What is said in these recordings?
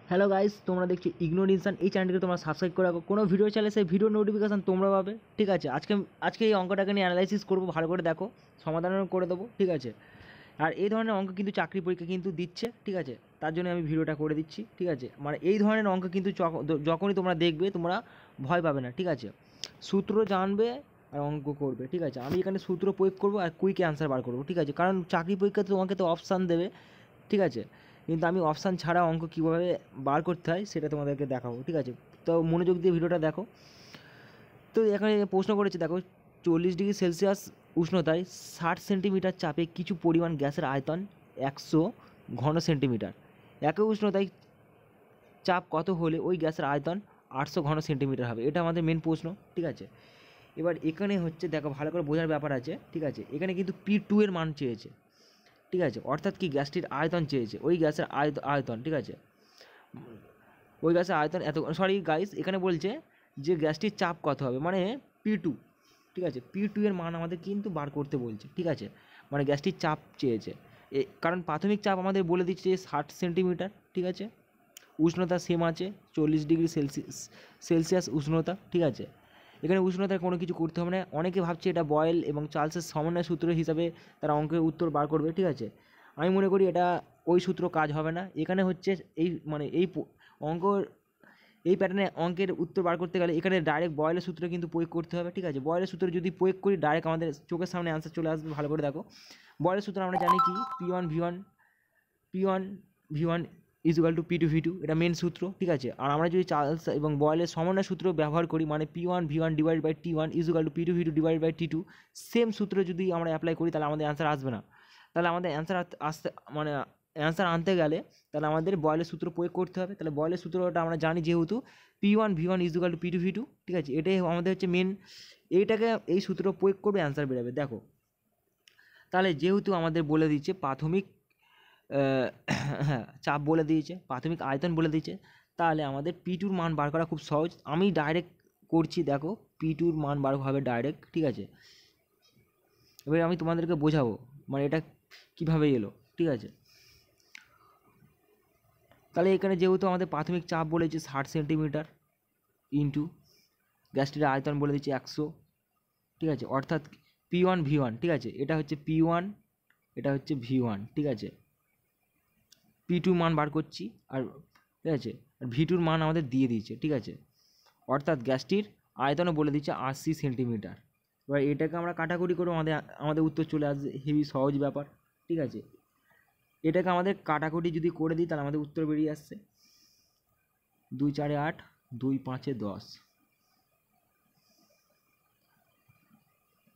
Hello guys, তোমরা দেখছো ইগনোরেশন। এই চ্যানেলটিকে তোমরা সাবস্ক্রাইব করে রাখো। কোনো ভিডিও চাইলে সেই ভিডিও নোটিফিকেশন তোমরা পাবে। ঠিক আছে, আজকে এই অঙ্কটাকে নিয়ে অ্যানালাইসিস করবো, ভালো করে দেখো, সমাধানও করে দেবো। ঠিক আছে, আর এই ধরনের অঙ্ক কিন্তু চাকরি পরীক্ষা কিন্তু দিচ্ছে। ঠিক আছে, তার জন্য আমি ভিডিওটা করে দিচ্ছি। ঠিক আছে, মানে এই ধরনের অঙ্ক কিন্তু যখনই তোমরা দেখবে তোমরা ভয় পাবে না। ঠিক আছে, সূত্র জানবে আর অঙ্ক করবে। ঠিক আছে, আমি এখানে সূত্র প্রয়োগ করবো আর কুইক অ্যান্সার বার করবো। ঠিক আছে, কারণ চাকরি পরীক্ষাতে তোমাকে তো অপশান দেবে। ঠিক আছে, কিন্তু আমি অপশান ছাড়া অঙ্ক কীভাবে বার করতে হয় সেটা তোমাদেরকে দেখাবো। ঠিক আছে, তো মনোযোগ দিয়ে ভিডিওটা দেখো। তো এখানে প্রশ্ন করেছে, দেখো, 40 ডিগ্রি সেলসিয়াস উষ্ণতায় 60 সেন্টিমিটার চাপে কিছু পরিমাণ গ্যাসের আয়তন 100 ঘন সেন্টিমিটার। একই উষ্ণতায় চাপ কত হলে ওই গ্যাসের আয়তন 800 ঘন সেন্টিমিটার হবে? এটা আমাদের মেন প্রশ্ন। ঠিক আছে, এবার এখানে হচ্ছে, দেখো, ভালো করে বোঝার ব্যাপার আছে। ঠিক আছে, এখানে কিন্তু P2 এর মান চেয়েছে। ঠিক আছে, অর্থাৎ কি গ্যাসটির আয়তন চেয়েছে, ওই গ্যাসের আয়তন। ঠিক আছে, ওই গ্যাসের আয়তন এত, সরি গাইস, এখানে বলছে যে গ্যাসটির চাপ কত হবে, মানে P2। ঠিক আছে, P2 এর মান আমাদের কিন্তু বার করতে বলছে। ঠিক আছে, মানে গ্যাসটির চাপ চেয়েছে। কারণ প্রাথমিক চাপ আমাদের বলে দিচ্ছে 60 সেন্টিমিটার। ঠিক আছে, উষ্ণতা সেম আছে, 40 ডিগ্রি সেলসিয়াস উষ্ণতা। ঠিক আছে, এখানে উষ্ণতার কোনো কিছু করতে হবে না। অনেকে ভাবছে এটা বয়েল এবং চার্লসের সমন্বয় সূত্র হিসাবে তারা অঙ্কের উত্তর বার করবে। ঠিক আছে, আমি মনে করি এটা ওই সূত্র কাজ হবে না। এখানে হচ্ছে এই অঙ্ক, এই প্যাটার্নে অঙ্কের উত্তর বার করতে গেলে এখানে ডাইরেক্ট বয়েলের সূত্র কিন্তু প্রয়োগ করতে হবে। ঠিক আছে, বয়েলের সূত্র যদি প্রয়োগ করি ডাইরেক্ট আমাদের চোখের সামনে অ্যান্সার চলে আসবে। ভালো করে দেখো, বয়েলের সূত্র আমরা জানি কি, P1 P1 = P2 V2, এটা মেন সূত্র। ঠিক আছে, আর আমরা যদি চার্লস এবং বয়েলের সমন্বয় সূত্র ব্যবহার করি, মানে P1 V1/T1 = P2 V2/T2, same সূত্র যদি আমরা অ্যাপ্লাই করি তাহলে আমাদের অ্যান্সার আসবে না। তাহলে আমাদের অ্যান্সার আসতে, মানে অ্যান্সার আনতে গেলে তাহলে আমাদের বয়েলের সূত্র প্রয়োগ করতে হবে। তাহলে বয়েলের সূত্রটা আমরা জানি যেহেতু P1 V1 = P2 V2। ঠিক আছে, এটাই আমাদের হচ্ছে মেন। এই সূত্র প্রয়োগ করবে, অ্যান্সার বেরোবে। দেখো, তাহলে যেহেতু আমাদের বলে দিচ্ছে প্রাথমিক হ্যাঁ, চাপ বলে দিয়েছে, প্রাথমিক আয়তন বলে দিয়েছে, তাহলে আমাদের P2 মান বার করা খুব সহজ। আমি ডাইরেক্ট করছি, দেখো, P2 মান বার হবে ডাইরেক্ট। ঠিক আছে, এবার আমি তোমাদেরকে বোঝাবো মানে এটা কীভাবে এলো। ঠিক আছে, তাহলে এখানে যেহেতু আমাদের প্রাথমিক চাপ বলেছে 60 সেন্টিমিটার ইন্টু গ্যাসটির আয়তন বলে দিচ্ছে 100। ঠিক আছে, অর্থাৎ P1 V1। ঠিক আছে, এটা হচ্ছে P1, এটা হচ্ছে V1। ঠিক আছে, P2 মান বার করছি, আর ঠিক আছে, আর V2 মান আমাদের দিয়ে দিয়েছে। ঠিক আছে, অর্থাৎ গ্যাসটির আয়তনও বলে দিচ্ছে 80 সেন্টিমিটার। এবার এটাকে আমরা কাটাকুটি করে আমাদের উত্তর চলে আসবে, হেভি সহজ ব্যাপার। ঠিক আছে, এটাকে আমাদের কাটাকুটি যদি করে দিই তাহলে আমাদের উত্তর বেরিয়ে আসছে 2 4 8, 2 5 10।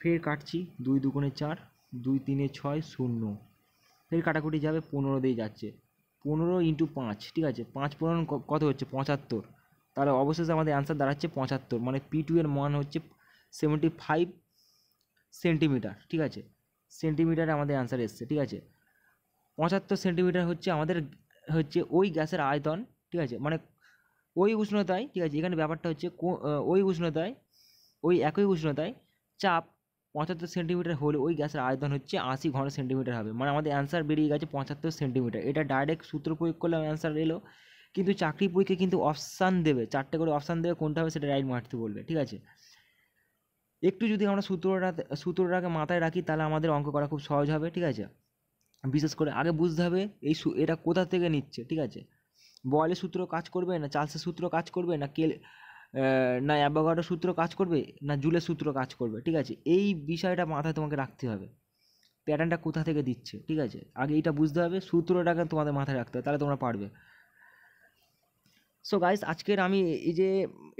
ফের কাটছি, 2 2 4, 2 3 6, 0। ফের কাটাকুটি যাবে, 15 দিয়ে যাচ্ছে, 15 × 5। ঠিক আছে, 5 15 কত হচ্ছে 75। তাহলে অবশেষে আমাদের অ্যান্সার দাঁড়াচ্ছে 75, মানে P2 এর মান হচ্ছে 75 সেন্টিমিটার। ঠিক আছে, সেন্টিমিটারে আমাদের অ্যান্সার এসছে। ঠিক আছে, 75 সেন্টিমিটার হচ্ছে আমাদের ওই গ্যাসের আয়তন। ঠিক আছে, মানে ওই উষ্ণতায়, ঠিক আছে, এখানে ব্যাপারটা হচ্ছে ওই উষ্ণতায়, ওই একই উষ্ণতায় চাপ 75 সেন্টিমিটার হলে ওই গ্যাসের আয়তন হচ্ছে 80 ঘন সেন্টিমিটার হবে। মানে আমাদের অ্যান্সার বেরিয়ে গেছে 75 সেন্টিমিটার। এটা ডাইরেক্ট সূত্র প্রয়োগ করলে অ্যান্সার এলো। কিন্তু চাকরি পরীক্ষায় কিন্তু অপশান দেবে, 4টে করে অপশান দেবে, কোনটা হবে সেটা রাইট মারতে বলবে। ঠিক আছে, একটু যদি আমরা সূত্রটাকে মাথায় রাখি তাহলে আমাদের অঙ্ক করা খুব সহজ হবে। ঠিক আছে, বিশেষ করে আগে বুঝতে হবে এটা কোথা থেকে নিচ্ছে। ঠিক আছে, বয়েলের সূত্র কাজ করবে, না চার্লসের সূত্র কাজ করবে, না অ্যাভোগাড্রোর সূত্র কাজ করবে, না জুলের সূত্র কাজ করবে। ঠিক আছে, এই বিষয়টা মাথায় তোমাকে রাখতে হবে, প্যাটার্নটা কোথা থেকে দিচ্ছে। ঠিক আছে, আগে এইটা বুঝতে হবে, সূত্রটাকে তোমাদের মাথায় রাখতে হবে, তাহলে তোমরা পারবে। সো গাইস, আজকের আমি এই যে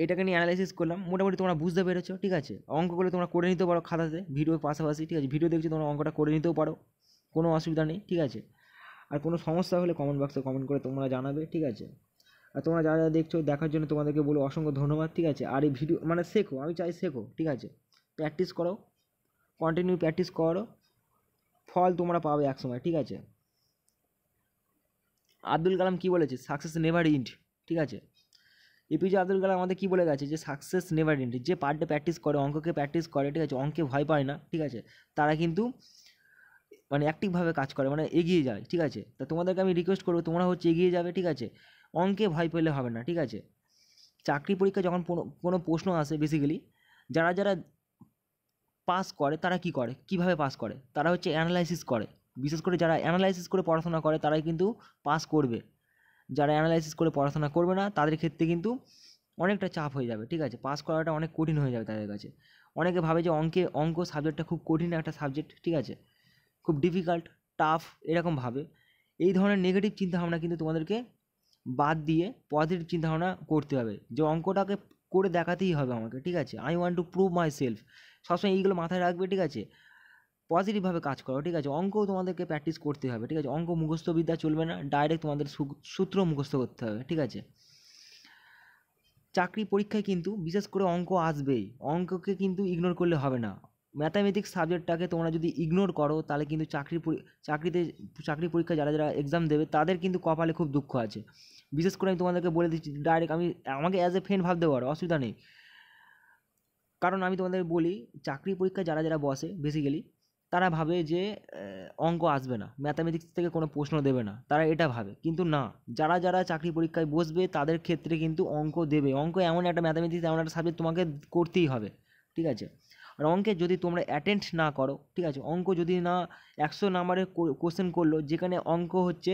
এটাকে নিয়ে অ্যানালাইসিস করলাম, মোটামুটি তোমরা বুঝতে পেরেছো। ঠিক আছে, অঙ্কগুলো তোমরা করে নিতে পারো খাতাতে, ভিডিওর পাশাপাশি। ঠিক আছে, ভিডিও দেখছি তোমরা অঙ্কটা করে নিতেও পারো, কোনো অসুবিধা নেই। ঠিক আছে, আর কোনো সমস্যা হলে কমেন্ট বক্সে কমেন্ট করে তোমরা জানাবে। ঠিক আছে, আর তোমরা যারা যারা দেখছো, দেখার জন্য তোমাদেরকে বলো অসংখ্য ধন্যবাদ। ঠিক আছে, আর এই ভিডিও মানে শেখো, আমি চাই শেখো। ঠিক আছে, প্র্যাকটিস করো, কন্টিনিউ প্র্যাকটিস করো, ফল তোমরা পাবে এক সময়। ঠিক আছে, আব্দুল কালাম কী বলেছে, সাকসেস নেভার ইন্ড। ঠিক আছে, এপিজে আব্দুল কালাম আমাদের কী বলে গেছে, যে সাকসেস নেভার ইন্ড। যে পার ডে প্র্যাকটিস করে, অঙ্ককে প্র্যাকটিস করে, ঠিক আছে, অঙ্কে ভয় পায় না, ঠিক আছে, তারা কিন্তু মানে অ্যাক্টিভভাবে কাজ করে, মানে এগিয়ে যায়। ঠিক আছে, তা তোমাদেরকে আমি রিকোয়েস্ট করবো, তোমরা হচ্ছে এগিয়ে যাবে। ঠিক আছে, অঙ্কে ভয় পেলে হবে না, ঠিক আছে? চাকরি পরীক্ষা যখন কোনো প্রশ্ন আসে, বেসিক্যালি যারা যারা পাস করে তারা কি করে, কিভাবে পাস করে, তারা হচ্ছে অ্যানালাইসিস করে। বিশেষ করে যারা অ্যানালাইসিস করে পড়াশোনা করে তারাই কিন্তু পাস করবে। যারা অ্যানালাইসিস করে পড়াশোনা করবে না তাদের ক্ষেত্রে কিন্তু অনেকটা চাপ হয়ে যাবে, ঠিক আছে? পাস করাটা অনেক কঠিন হয়ে যাবে তাদের কাছে। অনেকে ভাবে যে অঙ্ক সাবজেক্টটা খুব কঠিন একটা সাবজেক্ট, ঠিক আছে, খুব ডিফিকাল্ট, টাফ, এরকম ভাবে। এই ধরনের নেগেটিভ চিন্তাভাবনা কিন্তু তোমাদেরকে বাদ দিয়ে পজিটিভ চিন্তাভাবনা করতে হবে, যে অঙ্কটাকে করে দেখাতেই হবে আমাকে, ঠিক আছে? I want to prove my self. সবসময় এইগুলো মাথায় রাখবে, ঠিক আছে? পজিটিভভাবে কাজ করো, ঠিক আছে? অঙ্কও তোমাদেরকে প্র্যাকটিস করতে হবে, ঠিক আছে? অঙ্ক মুখস্থ বিদ্যা চলবে না, ডাইরেক্ট তোমাদের সূত্র মুখস্থ করতে হবে, ঠিক আছে? চাকরি পরীক্ষায় কিন্তু বিশেষ করে অঙ্ক আসবেই, অঙ্ককে কিন্তু ইগনোর করলে হবে না। ম্যাথামেটিক্স সাবজেক্টটাকে তোমরা যদি ইগনোর করো তাহলে কিন্তু চাকরি পরীক্ষা যারা যারা এক্সাম দেবে তাদের কিন্তু কপালে খুব দুঃখ আছে। বিশেষ করে আমি তোমাদেরকে বলে দিচ্ছি ডাইরেক্ট, আমাকে অ্যাজ এ ফ্রেন্ড ভাবতে পারো, অসুবিধা নেই। কারণ আমি তোমাদের বলি, চাকরি পরীক্ষা যারা যারা বসে বেসিক্যালি তারা ভাবে যে অঙ্ক আসবে না, ম্যাথামেটিক্স থেকে কোনো প্রশ্ন দেবে না, তারা এটা ভাবে। কিন্তু না, যারা যারা চাকরি পরীক্ষায় বসবে তাদের ক্ষেত্রে কিন্তু অঙ্ক দেবে। অঙ্ক এমন একটা ম্যাথামেটিক্স, এমন একটা সাবজেক্ট তোমাকে করতেই হবে, ঠিক আছে? আর অঙ্কে যদি তোমরা অ্যাটেন্ড না করো, ঠিক আছে, অঙ্ক যদি না 100 নাম্বারের কোশ্চেন করলো, যেখানে অঙ্ক হচ্ছে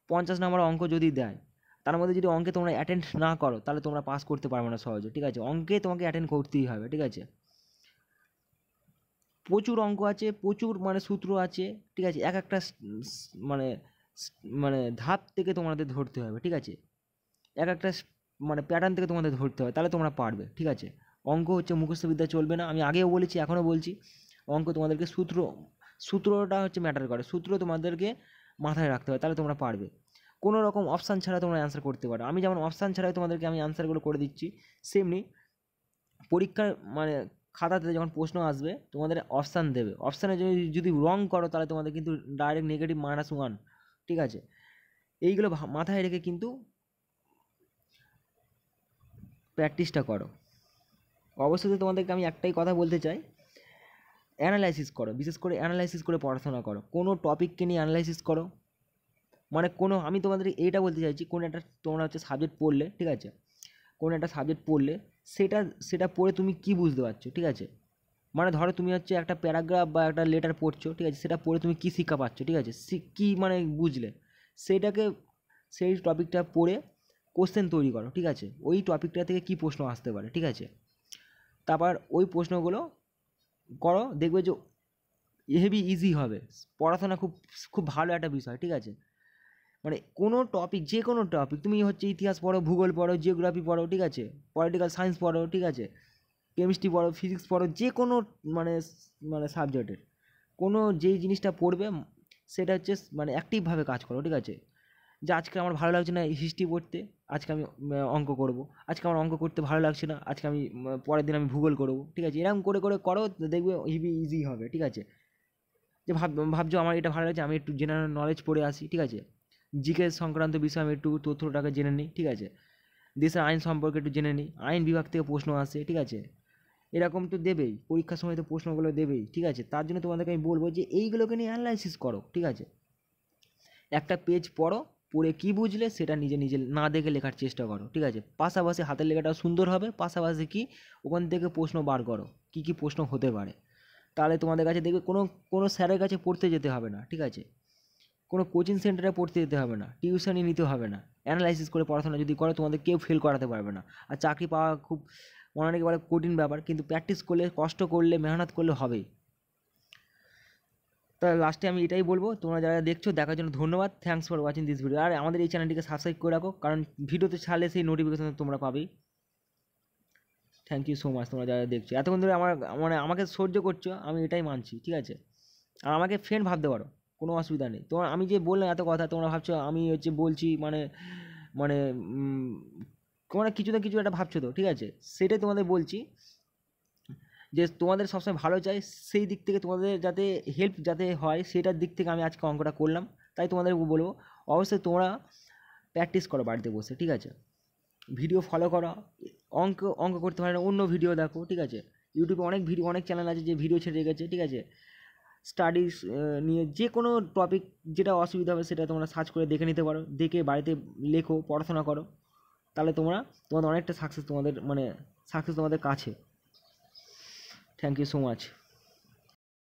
50 নাম্বার অঙ্ক যদি দেয়, তার মধ্যে যদি অঙ্কে তোমরা অ্যাটেন্ড না করো তাহলে তোমরা পাস করতে পারবে না সহজে, ঠিক আছে? অঙ্কে তোমাকে অ্যাটেন্ড করতেই হবে, ঠিক আছে? প্রচুর অঙ্ক আছে, প্রচুর মানে সূত্র আছে, ঠিক আছে? এক একটা মানে মানে ধাপ থেকে তোমাদের ধরতে হবে, ঠিক আছে? এক একটা মানে প্যাটার্ন থেকে তোমাদের ধরতে হবে, তাহলে তোমরা পারবে, ঠিক আছে? অঙ্ক হচ্ছে মুখস্থবিদ্যা চলবে না, আমি আগেও বলেছি এখনও বলছি। অঙ্ক তোমাদেরকে সূত্রটা হচ্ছে ম্যাটার করে, সূত্র তোমাদেরকে মাথায় রাখতে হবে, তাহলে তোমরা পারবে। কোনো রকম অপশান ছাড়া তোমরা অ্যান্সার করতে পারো। আমি যেমন অপশান ছাড়াই তোমাদেরকে আমি অ্যান্সারগুলো করে দিচ্ছি, সেমনি পরীক্ষার মানে খাতাতে যখন প্রশ্ন আসবে তোমাদের অপশান দেবে, অপশানে যদি রং করো তাহলে তোমাদের কিন্তু ডাইরেক্ট নেগেটিভ -1, ঠিক আছে? এইগুলো মাথায় রেখে কিন্তু প্র্যাকটিসটা করো। অবশ্যই তোমাদেরকে আমি একটাই কথা বলতে চাই, অ্যানালাইসিস করো, বিশেষ করে অ্যানালাইসিস করে পড়াশোনা করো, কোনো টপিককে নিয়ে অ্যানালাইসিস করো। মানে আমি তোমাদের এইটা বলতে চাইছি, কোনো একটা তোমরা হচ্ছে সাবজেক্ট পড়লে, ঠিক আছে, কোনো একটা সাবজেক্ট পড়লে সেটা সেটা পড়ে তুমি কি বুঝতে পারছো, ঠিক আছে? মানে ধরো তুমি হচ্ছে একটা প্যারাগ্রাফ বা একটা লেটার পড়ছো, ঠিক আছে, সেটা পড়ে তুমি কী শিক্ষা পাচ্ছ, ঠিক আছে, কী মানে বুঝলে, সেইটাকে সেই টপিকটা পড়ে কোশ্চেন তৈরি করো, ঠিক আছে? ওই টপিকটা থেকে কী প্রশ্ন আসতে পারে, ঠিক আছে? তারপর ওই প্রশ্নগুলো করো, দেখবে যে হেভি ইজি হবে। পড়াশোনা খুব খুব ভালো একটা বিষয়, ঠিক আছে? মানে কোনো টপিক, যে কোনো টপিক, তুমি হচ্ছে ইতিহাস পড়ো, ভূগোল পড়ো, জিওগ্রাফি পড়ো, ঠিক আছে, পলিটিক্যাল সায়েন্স পড়ো, ঠিক আছে, কেমিস্ট্রি পড়ো, ফিজিক্স পড়ো, যে কোনো মানে মানে সাবজেক্টের কোনো যেই জিনিসটা পড়বে সেটা হচ্ছে মানে অ্যাক্টিভভাবে কাজ করো, ঠিক আছে? যে আজকে আমার ভালো লাগছে না হিস্ট্রি পড়তে, আজকে আমি অঙ্ক করব। আজকে আমার অঙ্ক করতে ভালো লাগছে না, আজকে আমি পরের দিন আমি ভূগোল করব, ঠিক আছে? এরকম করে করে করো, দেখবে হেভি ইজি হবে, ঠিক আছে? যে ভাবছো আমার এটা ভালো লাগছে, আমি একটু জেনারেল নলেজ পড়ে আসি, ঠিক আছে, জিকে সংক্রান্ত বিষয়ে আমি একটু তথ্যটাকে জেনে নিই, ঠিক আছে, দেশের আইন সম্পর্কে একটু জেনে নিই, আইন বিভাগ থেকে প্রশ্ন আসে, ঠিক আছে, এরকম তো দেবেই, পরীক্ষার সময় তো প্রশ্নগুলো দেবেই, ঠিক আছে? তার জন্য তোমাদেরকে আমি বলবো যে এইগুলোকে নিয়ে অ্যানালাইসিস করো, ঠিক আছে? একটা পেজ পড়ো, পড়ে কী বুঝলে সেটা নিজে নিজে না দেখে লেখার চেষ্টা করো, ঠিক আছে? পাশাপাশি হাতের লেখাটাও সুন্দর হবে, পাশাপাশি কি ওখান থেকে প্রশ্ন বার করো, কী কী প্রশ্ন হতে পারে। তাহলে তোমাদের কাছে দেখবে কোনো কোনো স্যারের কাছে পড়তে যেতে হবে না, ঠিক আছে? কোনো কোচিং সেন্টারে পড়তে যেতে হবে না, টিউশনি নিতে হবে না। অ্যানালাইসিস করে পড়াশোনা যদি করো তোমাদের কেউ ফেল করাতে পারবে না। আর চাকরি পাওয়া খুব অনেকে বলে কঠিন ব্যাপার, কিন্তু প্র্যাকটিস করলে, কষ্ট করলে, মেহনত করলে হবেই। তা লাস্টে আমি এটাই বলবো, তোমরা যারা দেখছো দেখার জন্য ধন্যবাদ, thanks for watching this video. আর আমাদের এই চ্যানেলটিকে সাবস্ক্রাইব করে রাখো, কারণ ভিডিওতে ছাড়লে সেই নোটিফিকেশন তোমরা পাবেই। থ্যাংক ইউ সো মাচ তোমরা যারা দেখছো এতক্ষণ ধরে, আমার মানে আমাকে সহ্য করছো, আমি এটাই মানছি, ঠিক আছে? আর আমাকে ফ্রেন্ড ভাবতে পারো, কোনো অসুবিধা নেই। তোমার আমি যে বললাম এত কথা, তোমরা ভাবছো আমি হচ্ছে বলছি মানে মানে তোমরা কিছু না কিছু একটা ভাবছো তো, ঠিক আছে? সেটাই তোমাদের বলছি যে তোমাদের সবসময় ভালো চাই, সেই দিক থেকে তোমাদের যাতে হেল্প যাতে হয় সেটার দিক থেকে আমি আজকে অঙ্কটা করলাম। তাই তোমাদের বলবো অবশ্যই তোমরা প্র্যাকটিস করো বাড়িতে বসে, ঠিক আছে? ভিডিও ফলো করো, অঙ্ক অঙ্ক করতে পারে না অন্য ভিডিও দেখো, ঠিক আছে? ইউটিউবে অনেক চ্যানেল আছে যে ভিডিও ছেড়ে রেখেছে, ঠিক আছে? স্টাডিজ নিয়ে যে কোনো টপিক যেটা অসুবিধা হবে সেটা তোমরা সার্চ করে দেখে নিতে পারো, দেখে বাড়িতে লেখো, পড়াশোনা করো, তাহলে তোমাদের অনেকটা সাকসেস তোমাদের কাছে। Thank you so much.